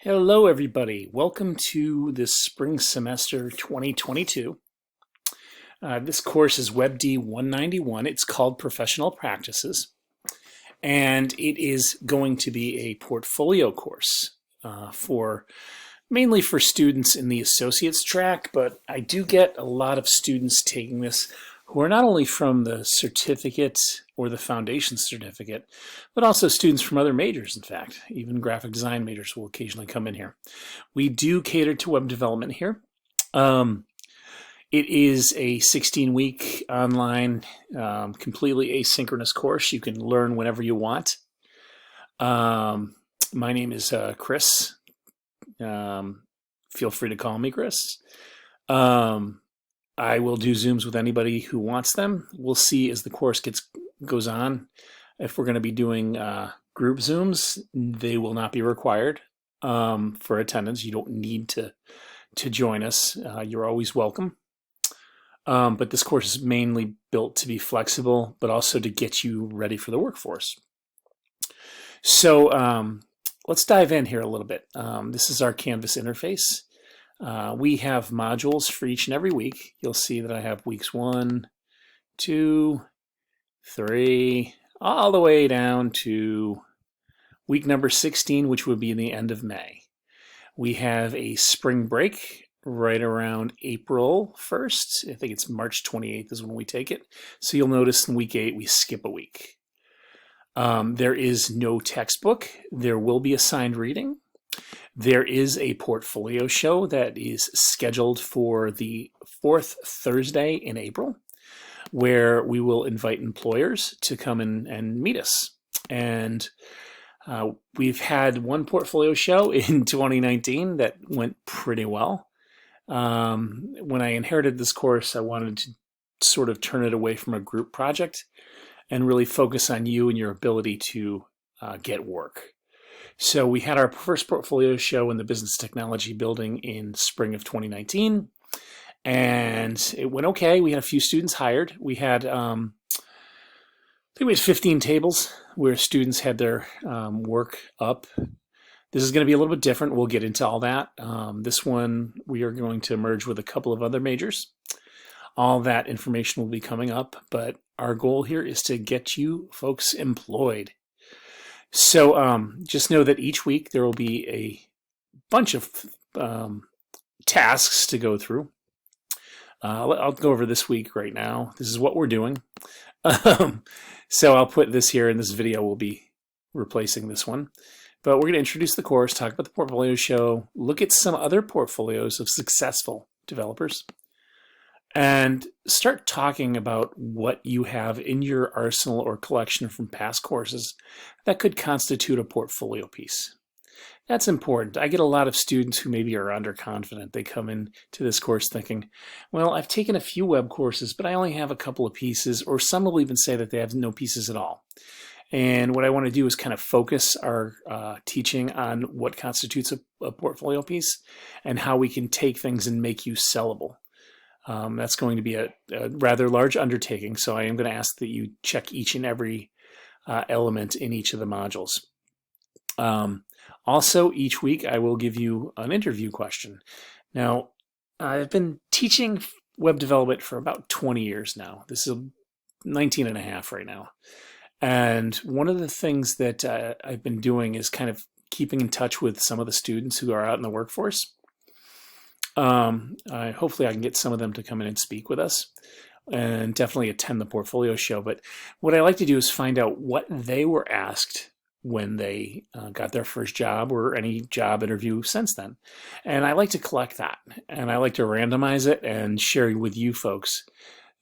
Hello, everybody. Welcome to this spring semester 2022. This course is WebD 191. It's called Professional Practices, and it is going to be a portfolio course mainly for students in the associates track, but I do get a lot of students taking this who are not only from the certificate or the foundation certificate, but also students from other majors, in fact. Even graphic design majors will occasionally come in here. We do cater to web development here. It is a 16-week online, completely asynchronous course. You can learn whenever you want. My name is Chris. Feel free to call me Chris. I will do Zooms with anybody who wants them. We'll see as the course goes on. If we're going to be doing group Zooms, they will not be required for attendance. You don't need to join us. You're always welcome. But this course is mainly built to be flexible, but also to get you ready for the workforce. So let's dive in here a little bit. This is our Canvas interface. We have modules for each and every week. You'll see that I have weeks 1, 2, 3, all the way down to week number 16, which would be the end of May. We have a spring break right around April 1st. I think it's March 28th is when we take it. So you'll notice in week 8, we skip a week. There is no textbook. There will be assigned reading. There is a portfolio show that is scheduled for the 4th Thursday in April, where we will invite employers to come in and meet us. And we've had one portfolio show in 2019 that went pretty well. When I inherited this course, I wanted to sort of turn it away from a group project and really focus on you and your ability to get work. So we had our first portfolio show in the Business Technology Building in spring of 2019, and it went okay. We had a few students hired. We had, I think we had 15 tables where students had their work up. This is going to be a little bit different. We'll get into all that. This one, we are going to merge with a couple of other majors. All that information will be coming up, but our goal here is to get you folks employed. So just know that each week there will be a bunch of tasks to go through. I'll go over this week right now. This is what we're doing. So I'll put this here, and this video will be replacing this one. But we're going to introduce the course, talk about the portfolio show, look at some other portfolios of successful developers, and start talking about what you have in your arsenal or collection from past courses that could constitute a portfolio piece. That's important. I get a lot of students who maybe are underconfident. They come into this course thinking, well, I've taken a few web courses, but I only have a couple of pieces, or some will even say that they have no pieces at all. And what I want to do is kind of focus our teaching on what constitutes a portfolio piece and how we can take things and make you sellable. That's going to be a rather large undertaking, so I am going to ask that you check each and every element in each of the modules. Also, each week I will give you an interview question. Now, I've been teaching web development for about 20 years now. This is 19 and a half right now. And one of the things that I've been doing is kind of keeping in touch with some of the students who are out in the workforce. Hopefully I can get some of them to come in and speak with us and definitely attend the portfolio show. But what I like to do is find out what they were asked when they got their first job or any job interview since then. And I like to collect that, and I like to randomize it and share with you folks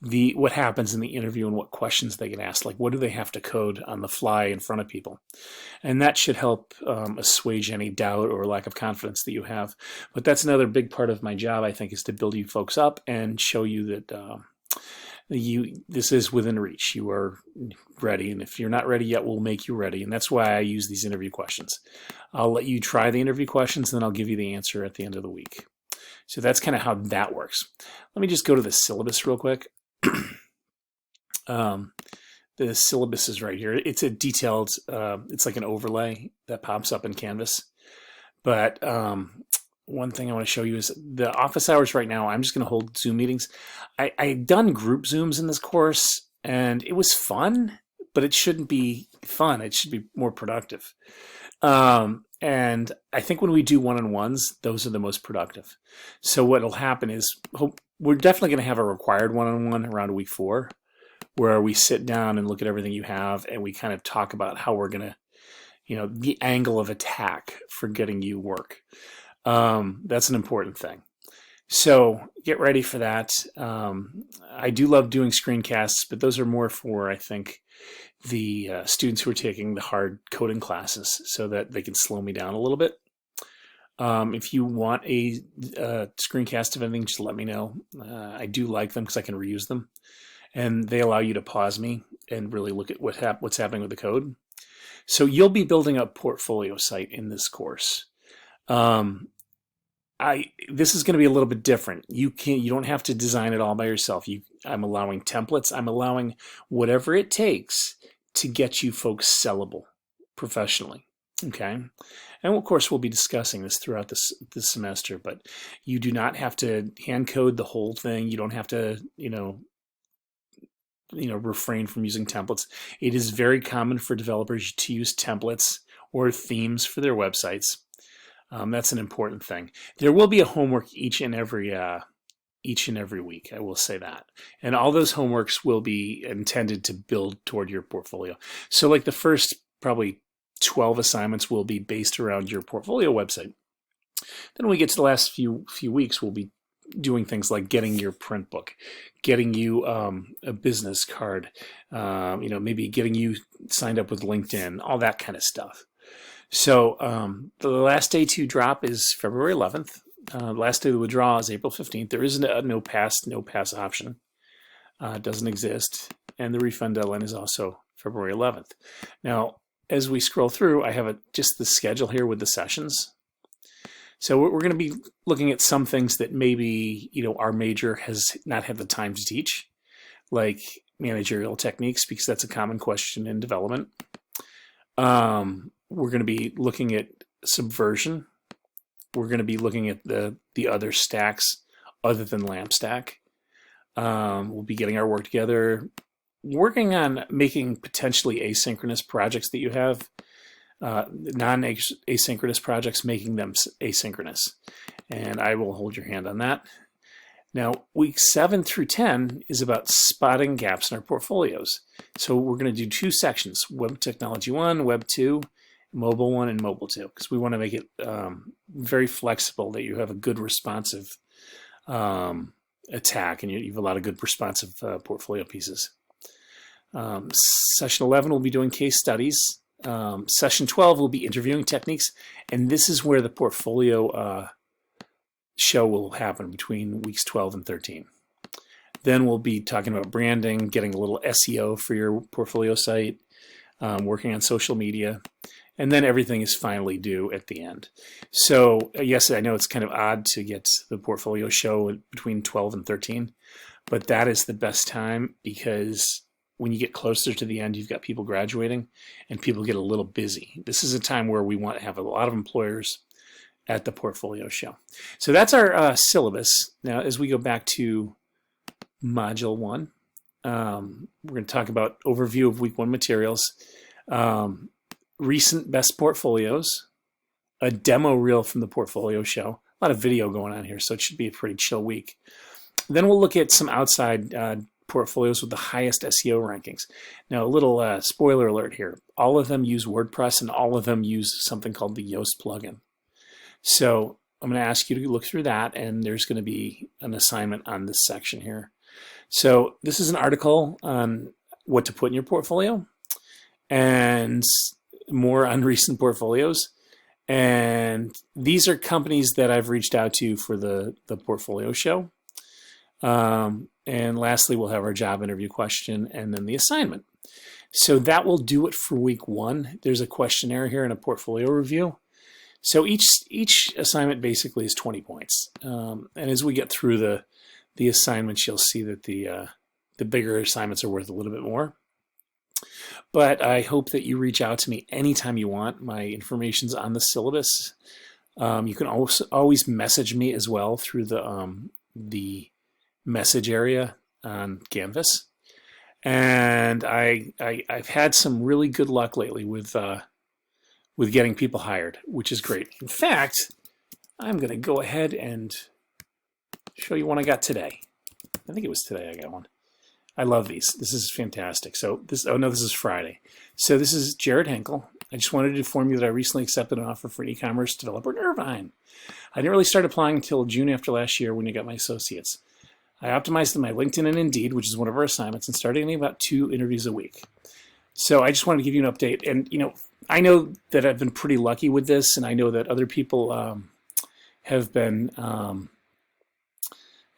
what happens in the interview and what questions they get asked, like what do they have to code on the fly in front of people. And that should help assuage any doubt or lack of confidence that you have. But that's another big part of my job, I think, is to build you folks up and show you that this is within reach. You are ready, and if you're not ready yet, we'll make you ready. And that's why I use these interview questions. I'll let you try the interview questions, and then I'll give you the answer at the end of the week. So that's kind of how that works. Let me just go to the syllabus real quick. The syllabus is right here. It's a detailed, it's like an overlay that pops up in Canvas. But one thing I want to show you is the office hours right now. I'm just going to hold Zoom meetings. I've done group Zooms in this course, and it was fun, but it shouldn't be fun. It should be more productive. And I think when we do one-on-ones, those are the most productive. So what will happen is we're definitely going to have a required one-on-one around week 4, where we sit down and look at everything you have, and we kind of talk about how we're going to, the angle of attack for getting you work. That's an important thing. So get ready for that. I do love doing screencasts, but those are more for, I think, the students who are taking the hard coding classes so that they can slow me down a little bit. If you want a screencast of anything, just let me know. I do like them because I can reuse them. And they allow you to pause me and really look at what's happening with the code. So you'll be building a portfolio site in this course. This is going to be a little bit different. You don't have to design it all by yourself. I'm allowing templates. I'm allowing whatever it takes to get you folks sellable professionally. Okay, and of course we'll be discussing this throughout this semester. But you do not have to hand code the whole thing. You don't have to refrain from using templates. It is very common for developers to use templates or themes for their websites. That's an important thing. There will be a homework each and every week. I will say that, and all those homeworks will be intended to build toward your portfolio. So, like the first probably 12 assignments will be based around your portfolio website. Then when we get to the last few weeks, we'll be doing things like getting your print book, getting you a business card, maybe getting you signed up with LinkedIn, all that kind of stuff. So the last day to drop is February 11th. The last day to withdraw is April 15th. There isn't a no pass option. It doesn't exist. And the refund deadline is also February 11th. Now, as we scroll through, I have just the schedule here with the sessions. So we're going to be looking at some things that maybe our major has not had the time to teach, like managerial techniques, because that's a common question in development. We're going to be looking at subversion. We're going to be looking at the other stacks other than LAMP stack. We'll be getting our work together, working on making potentially asynchronous projects that you have, non-asynchronous projects, making them asynchronous. And I will hold your hand on that. Now, week 7 through 10 is about spotting gaps in our portfolios. So we're going to do 2 sections, Web Technology 1, Web 2, Mobile 1, and Mobile 2, because we want to make it very flexible, that you have a good responsive attack, and you have a lot of good responsive portfolio pieces. Session 11 will be doing case studies. Session 12 will be interviewing techniques, and this is where the portfolio show will happen between weeks 12 and 13. Then we'll be talking about branding, getting a little SEO for your portfolio site, working on social media, and then everything is finally due at the end. So yes, I know it's kind of odd to get the portfolio show between 12 and 13, but that is the best time, because when you get closer to the end, you've got people graduating and people get a little busy. This is a time where we want to have a lot of employers at the portfolio show. So that's our syllabus. Now, as we go back to Module 1, we're going to talk about overview of Week 1 materials, recent best portfolios, a demo reel from the portfolio show, a lot of video going on here, so it should be a pretty chill week. Then we'll look at some outside portfolios with the highest SEO rankings. Now, a little spoiler alert here. All of them use WordPress, and all of them use something called the Yoast plugin. So I'm going to ask you to look through that, and there's going to be an assignment on this section here. So this is an article on what to put in your portfolio, and more on recent portfolios. And these are companies that I've reached out to for the portfolio show. And lastly, we'll have our job interview question and then the assignment. So that will do it for week 1. There's a questionnaire here and a portfolio review. So each assignment basically is 20 points. And as we get through the assignments, you'll see that the bigger assignments are worth a little bit more. But I hope that you reach out to me anytime you want. My information's on the syllabus. You can also always message me as well through the message area on Canvas. And I've had some really good luck lately with getting people hired, which is great. In fact, I'm going to go ahead and show you one I got today. I think it was today I got one. I love these. This is fantastic. So this, oh no, this is Friday. So this is Jared Henkel. I just wanted to inform you that I recently accepted an offer for an e-commerce developer in Irvine. I didn't really start applying until June after last year when I got my associates. I optimized my LinkedIn and Indeed, which is one of our assignments, and started getting about 2 interviews a week. So I just wanted to give you an update. And, you know, I know that I've been pretty lucky with this, and I know that other people have been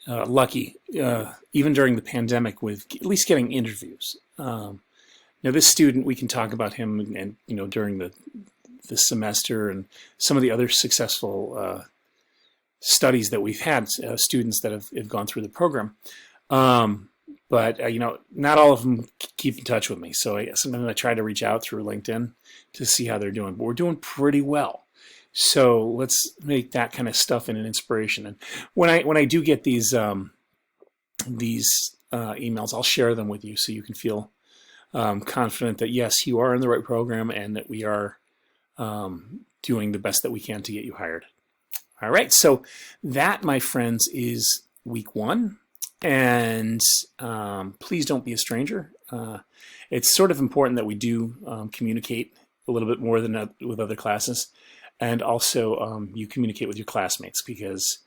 lucky, even during the pandemic, with at least getting interviews. Now, this student, we can talk about him, and you know, during the semester, and some of the other successful studies that we've had, students that have gone through the program. But you know, not all of them keep in touch with me. So sometimes I try to reach out through LinkedIn to see how they're doing. But we're doing pretty well. So let's make that kind of stuff an inspiration. And when I do get these emails, I'll share them with you so you can feel confident that yes, you are in the right program and that we are doing the best that we can to get you hired. All right, so that, my friends, is week 1. And please don't be a stranger. It's sort of important that we do communicate a little bit more than with other classes. And also you communicate with your classmates, because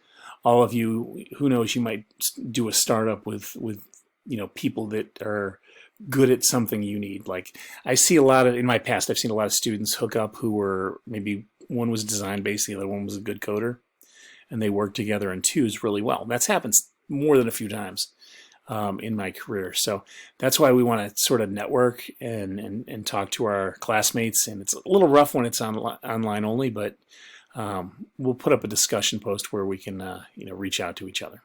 all of you, who knows, you might do a startup with you know, people that are good at something you need. Like I see a lot of, in my past, I've seen a lot of students hook up who were, maybe one was design based, the other one was a good coder, and they work together in twos really well. That's happened more than a few times in my career. So that's why we want to sort of network and talk to our classmates. And it's a little rough when it's online only, but we'll put up a discussion post where we can you know, reach out to each other.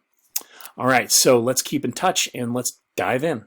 All right, so let's keep in touch and let's dive in.